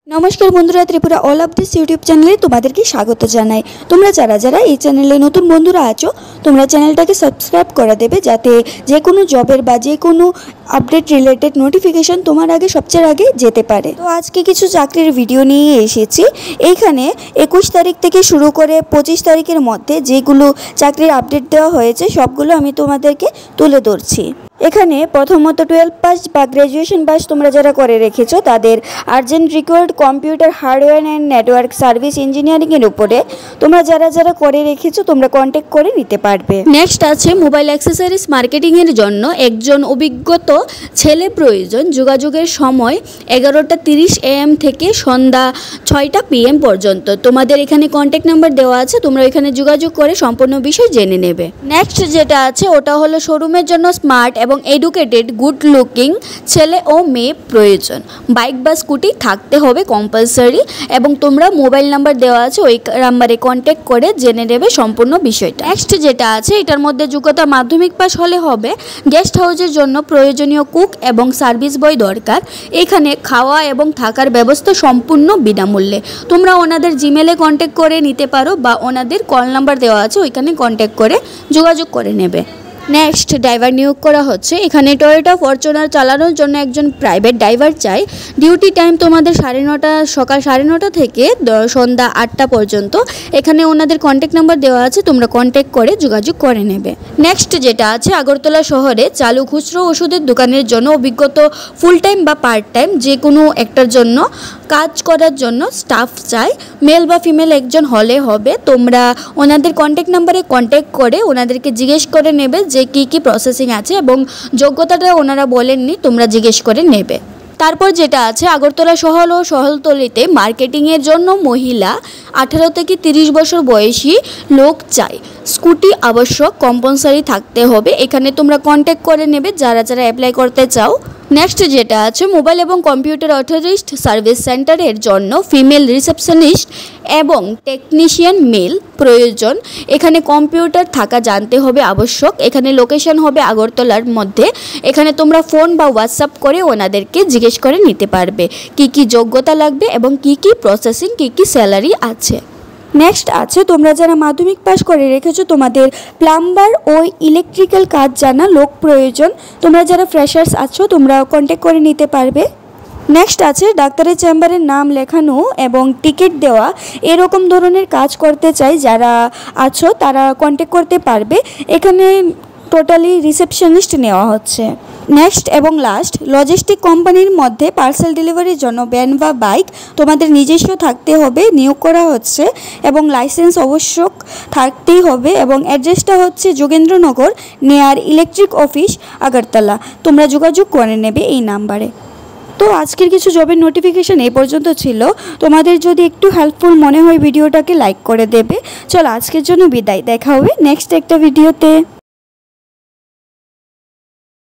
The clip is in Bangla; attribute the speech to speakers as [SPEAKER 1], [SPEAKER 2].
[SPEAKER 1] নমস্কার বন্ধুরা, Tripura all of this YouTube চ্যানেলে তোমাদেরকে স্বাগত জানাই। তোমরা যারা এই চ্যানেলে নতুন বন্ধুরা আছো, তোমরা চ্যানেলটাকে সাবস্ক্রাইব করে দেবে, যাতে যে কোনো জবের বা যে কোনো আপডেট রিলেটেড নোটিফিকেশন তোমার আগে সবচেয়ে আগে যেতে পারে। তো আজকে কিছু চাকরির ভিডিও নিয়ে এসেছি। এইখানে 21 তারিখ থেকে শুরু করে 25 তারিখের মধ্যে যেগুলো চাকরির আপডেট দেওয়া হয়েছে সবগুলো আমি তোমাদেরকে তুলে ধরছি। এখানে প্রথমত 12 পাস বা গ্র্যাজুয়েশন পাস তোমরা যারা করে রেখেছো তাদের urgent required computer hardware and network service ইঞ্জিনিয়ারিংয়ের উপরে তোমরা যারা করে রেখেছো তোমরা কন্ট্যাক্ট করে নিতে পারবে। নেক্সট আছে মোবাইল অ্যাক্সেসরিজ মার্কেটিংয়ের জন্য একজন অভিজ্ঞত ছেলে প্রয়োজন। যোগাযোগের সময় 11:30 AM থেকে সন্ধ্যা 6টা PM পর্যন্ত। তোমাদের এখানে কন্ট্যাক্ট নাম্বার দেওয়া আছে, তোমরা এখানে যোগাযোগ করে সম্পূর্ণ বিষয় জেনে নেবে। নেক্সট যেটা আছে ওটা হলো শোরুমের জন্য স্মার্ট এবং এডুকেটেড গুড লুকিং ছেলে ও মেয়ে প্রয়োজন। বাইক বা স্কুটি থাকতে হবে কম্পালসারি, এবং তোমরা মোবাইল নাম্বার দেওয়া আছে ওই নাম্বারে কন্ট্যাক্ট করে জেনে নেবে সম্পূর্ণ বিষয়টা। নেক্সট যেটা আছে এটার মধ্যে যোগ্যতা মাধ্যমিক পাস হলে হবে। গেস্ট হাউসের জন্য প্রয়োজনীয় কুক এবং সার্ভিস বয় দরকার। এখানে খাওয়া এবং থাকার ব্যবস্থা সম্পূর্ণ বিনামূল্যে। তোমরা ওনাদের জিমেলে কন্ট্যাক্ট করে নিতে পারো বা ওনাদের কল নাম্বার দেওয়া আছে ওইখানে কন্ট্যাক্ট করে যোগাযোগ করে নেবে। নেক্সট ড্রাইভার নিয়োগ করা হচ্ছে। এখানে টয়োটা ফরচুনার চালানোর জন্য একজন প্রাইভেট ড্রাইভার চাই। ডিউটি টাইম তোমাদের সকাল 9:30 থেকে সন্ধ্যা 8টা পর্যন্ত। এখানে ওনাদের কন্ট্যাক্ট নাম্বার দেওয়া আছে, তোমরা কন্ট্যাক্ট করে যোগাযোগ করে নেবে। নেক্সট যেটা আছে আগরতলা শহরে চালু খুচরো ওষুধের দোকানের জন্য অভিজ্ঞত ফুল টাইম বা পার্ট টাইম যে কোনো একটার জন্য কাজ করার জন্য স্টাফ চাই। মেল বা ফিমেল একজন হলে হবে। তোমরা ওনাদের কন্ট্যাক্ট নাম্বারে কন্ট্যাক্ট করে ওনাদেরকে জিজ্ঞেস করে নেবে যে কী প্রসেসিং আছে, এবং যোগ্যতাটা ওনারা বলেননি, তোমরা জিজ্ঞেস করে নেবে। তারপর যেটা আছে আগরতলা শহর ও শহরতলিতে মার্কেটিংয়ের জন্য মহিলা 18 থেকে 30 বছর বয়সী লোক চাই। স্কুটি আবশ্যক, কম্পালসারি থাকতে হবে। এখানে তোমরা কন্ট্যাক্ট করে নেবে যারা অ্যাপ্লাই করতে চাও। নেক্সট যেটা আছে মোবাইল এবং কম্পিউটার অথরাইজড সার্ভিস সেন্টারের জন্য ফিমেল রিসেপশনিস্ট এবং টেকনিশিয়ান মেল প্রয়োজন। এখানে কম্পিউটার থাকা জানতে হবে আবশ্যক। এখানে লোকেশন হবে আগরতলার মধ্যে। এখানে তোমরা ফোন বা হোয়াটসঅ্যাপ করে ওনাদেরকে জিজ্ঞেস করে নিতে পারবে কি যোগ্যতা লাগবে এবং কি প্রসেসিং কি স্যালারি আছে। নেক্সট আছে তোমরা যারা মাধ্যমিক পাস করে রেখেছো তোমাদের প্লাম্বার ও ইলেকট্রিক্যাল কাজ জানা লোক প্রয়োজন। তোমরা যারা ফ্রেশার্স আছো তোমরা কন্ট্যাক্ট করে নিতে পারবে। নেক্সট আছে ডাক্তারের চেম্বারের নাম লেখানো এবং টিকিট দেওয়া, এরকম ধরনের কাজ করতে চাই যারা আছো তারা কন্ট্যাক্ট করতে পারবে। এখানে টোটালি রিসেপশনিস্ট নেওয়া হচ্ছে। নেক্সট এবং লাস্ট লজিস্টিক কোম্পানির মধ্যে পার্সেল ডেলিভারির জন্য ভ্যান বা বাইক তোমাদের নিজস্ব থাকতে হবে, নিয়োগ করা হচ্ছে, এবং লাইসেন্স অবশ্যক থাকতেই হবে। এবং অ্যাড্রেসটা হচ্ছে Jogendranagar near electric office Agartala. তোমরা যোগাযোগ করে নেবে এই নাম্বারে। তো আজকের কিছু জবের নোটিফিকেশান এই পর্যন্ত ছিল। তোমাদের যদি একটু হেল্পফুল মনে হয় ভিডিওটাকে লাইক করে দেবে। চলো আজকের জন্য বিদায়, দেখা হবে নেক্সট একটা ভিডিওতে।